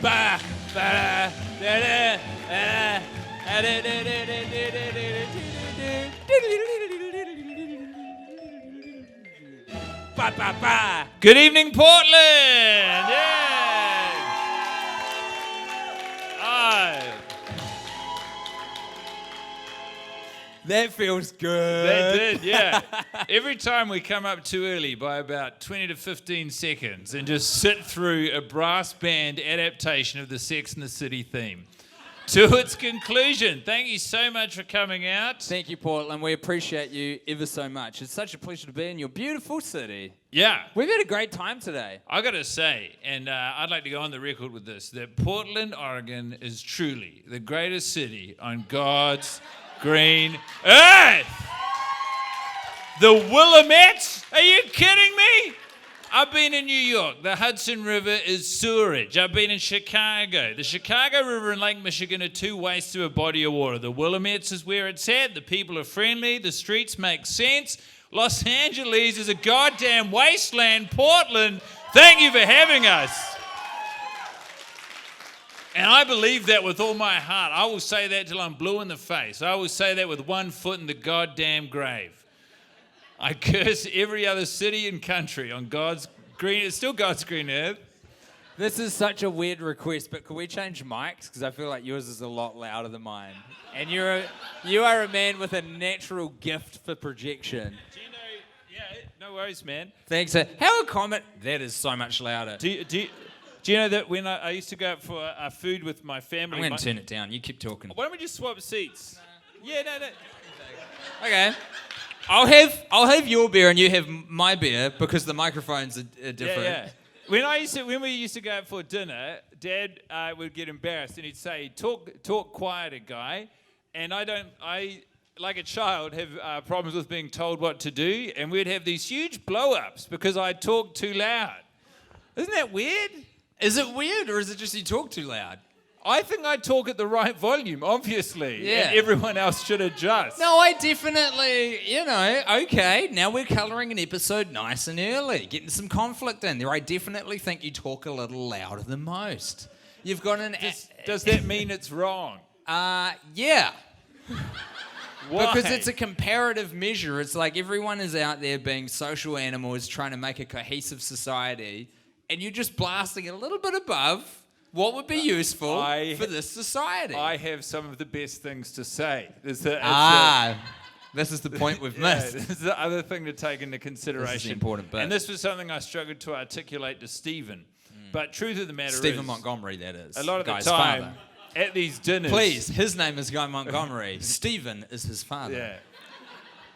ba, ba, da, da, ba, ba, ba. Good evening, Portland. Yeah. That feels good. That did, yeah. Every time we come up too early by about 20 to 15 seconds and just sit through a brass band adaptation of the Sex and the City theme to its conclusion. Thank you so much for coming out. Thank you, Portland. We appreciate you ever so much. It's such a pleasure to be in your beautiful city. Yeah. We've had a great time today. I got to say, and I'd like to go on the record with this, that Portland, Oregon is truly the greatest city on God's green earth. The Willamettes? Are you kidding me? I've been in New York. The Hudson River is sewerage. I've been in Chicago. The Chicago River and Lake Michigan are two wastes of a body of water. The Willamettes is where it's at. The people are friendly. The streets make sense. Los Angeles is a goddamn wasteland. Portland, thank you for having us. And I believe that with all my heart. I will say that till I'm blue in the face. I will say that with one foot in the goddamn grave. I curse every other city and country on God's green. It's still God's green earth. This is such a weird request, but can we change mics? Because I feel like yours is a lot louder than mine. And you are a man with a natural gift for projection. Do you know? Yeah, no worries, man. Thanks. How a comment? That is so much louder. Do you know that when I used to go out for food with my family... I'm going to turn it down. You keep talking. Why don't we just swap seats? Yeah, no. Okay. I'll have your beer and you have my beer because the microphones are different. Yeah. When we used to go out for dinner, Dad would get embarrassed and he'd say, "Talk quieter, guy." And I like a child have problems with being told what to do, and we'd have these huge blow-ups because I talked too loud. Isn't that weird? Is it weird or is it just you talk too loud? I think I talk at the right volume, obviously. Yeah. And everyone else should adjust. No, I definitely, okay, now we're colouring an episode nice and early, getting some conflict in there. I definitely think you talk a little louder than most. You've got an... Does that mean it's wrong? Yeah. Why? Because it's a comparative measure. It's like everyone is out there being social animals trying to make a cohesive society, and you're just blasting a little bit above what would be useful for this society. I have some of the best things to say. This is the point we've missed. This is the other thing to take into consideration. This is the important bit. And this was something I struggled to articulate to Stephen. But truth of the matter is... Stephen Montgomery, that is. A lot of Guy's the time, father. at these dinners... Please, his name is Guy Montgomery. Stephen is his father. Yeah.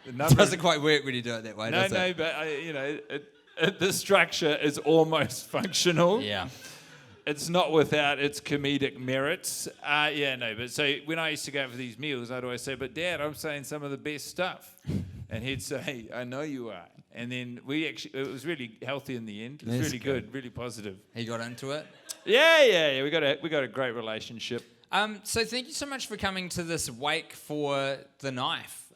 It doesn't quite work when you do it that way, does it? But, the structure is almost functional. Yeah. It's not without its comedic merits. But so when I used to go for these meals, I'd always say, "But Dad, I'm saying some of the best stuff." And he'd say, "I know you are." And then it was really healthy in the end. It was really good, really positive. He got into it? Yeah. We got a great relationship. So thank you so much for coming to this wake for the knife.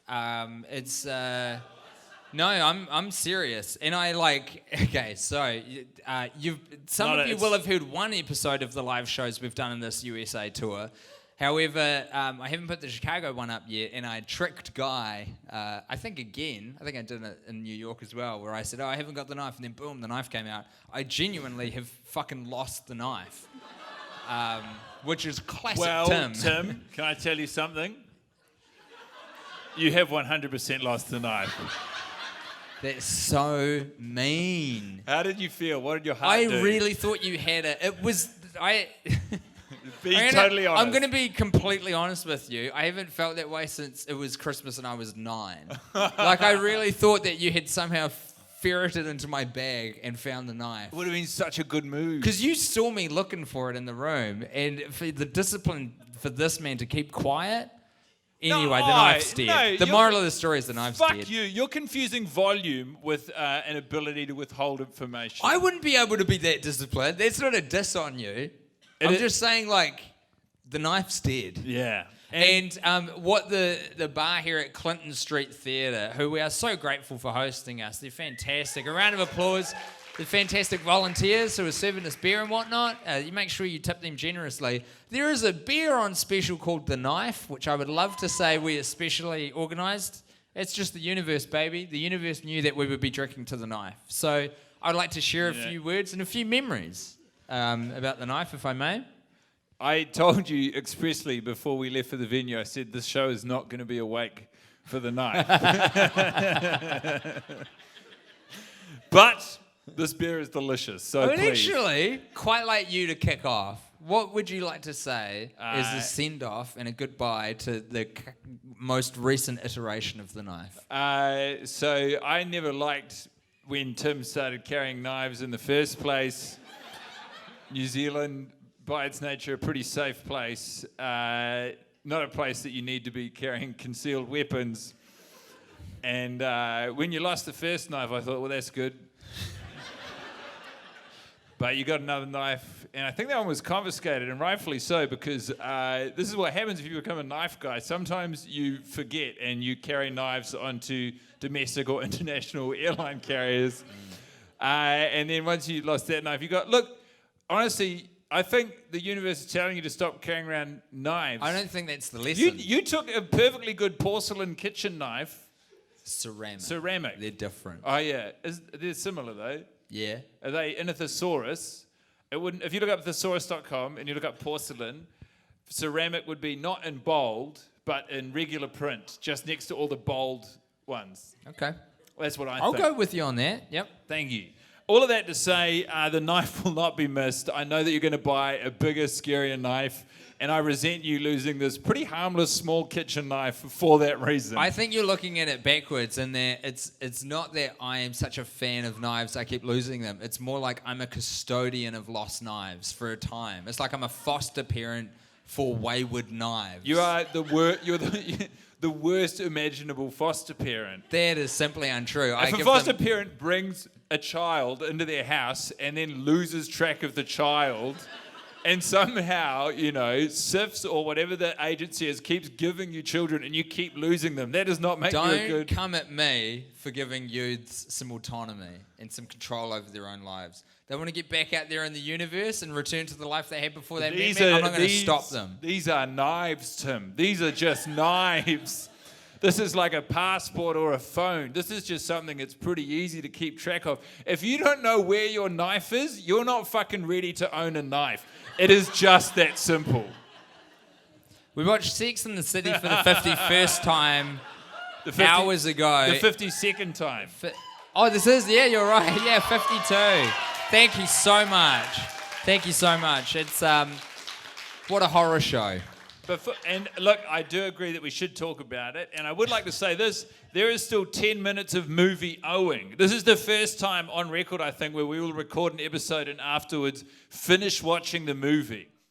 No, I'm serious, and some of you will have heard one episode of the live shows we've done in this USA tour. However, I haven't put the Chicago one up yet, and I tricked Guy, I think I did it in New York as well, where I said, "Oh, I haven't got the knife," and then boom, the knife came out. I genuinely have fucking lost the knife, which is classic Tim. Tim, can I tell you something? You have 100% lost the knife. That's so mean. How did you feel? What did your heart do? I really thought you had it. It was... Totally honest. I'm going to be completely honest with you. I haven't felt that way since it was Christmas and I was 9. I really thought that you had somehow ferreted into my bag and found the knife. It would have been such a good move. Because you saw me looking for it in the room, and for the discipline for this man to keep quiet... Anyway, the knife's dead. The moral of the story is the knife's dead. Fuck you. You're confusing volume with an ability to withhold information. I wouldn't be able to be that disciplined. That's not a diss on you. I'm just saying, the knife's dead. Yeah. And what the bar here at Clinton Street Theatre, who we are so grateful for hosting us, they're fantastic. A round of applause. the fantastic volunteers who are serving us beer and whatnot. You make sure you tip them generously. There is a beer on special called The Knife, which I would love to say we especially organised. It's just the universe, baby. The universe knew that we would be drinking to The Knife. So I'd like to share a few words and a few memories about The Knife, if I may. I told you expressly before we left for the venue, I said this show is not going to be awake for The Knife. But this beer is delicious, so I would please. actually quite like you to kick off. What would you like to say as a send-off and a goodbye to the most recent iteration of The Knife? So I never liked when Tim started carrying knives in the first place. New Zealand, by its nature, a pretty safe place. Not a place that you need to be carrying concealed weapons. And when you lost the first knife, I thought, well, that's good. But you got another knife, and I think that one was confiscated, and rightfully so, because this is what happens if you become a knife guy. Sometimes you forget, and you carry knives onto domestic or international airline carriers. And then once you lost that knife, you got... Look, honestly, I think the universe is telling you to stop carrying around knives. I don't think that's the lesson. You took a perfectly good porcelain kitchen knife. Ceramic. They're different. Oh, yeah. They're similar, though. Yeah. Are they in a thesaurus? It wouldn't. If you look up thesaurus.com and you look up porcelain, ceramic would be not in bold, but in regular print, just next to all the bold ones. Okay. That's what I I'll think. go with you on that. Yep. Thank you. All of that to say, the knife will not be missed. I know that you're going to buy a bigger, scarier knife, and I resent you losing this pretty harmless small kitchen knife for that reason. I think you're looking at it backwards, and that it's not that I am such a fan of knives, I keep losing them. It's more like I'm a custodian of lost knives for a time. It's like I'm a foster parent for wayward knives. You are you're the worst imaginable foster parent. That is simply untrue. If a foster parent brings a child into their house and then loses track of the child and somehow, SIFs or whatever the agency is keeps giving you children and you keep losing them, that does not make you a good... Don't come at me for giving youths some autonomy and some control over their own lives. They want to get back out there in the universe and return to the life they had before they met me. I'm not going to stop them. These are knives, Tim. These are just knives. This is like a passport or a phone. This is just something that's pretty easy to keep track of. If you don't know where your knife is, you're not fucking ready to own a knife. It is just that simple. We watched Sex and the City for the 51st time hours ago. The 52nd time. You're right. Yeah, 52. Thank you so much. Thank you so much. It's, what a horror show. And look, I do agree that we should talk about it. And I would like to say this, there is still 10 minutes of movie owing. This is the first time on record, I think, where we will record an episode and afterwards finish watching the movie.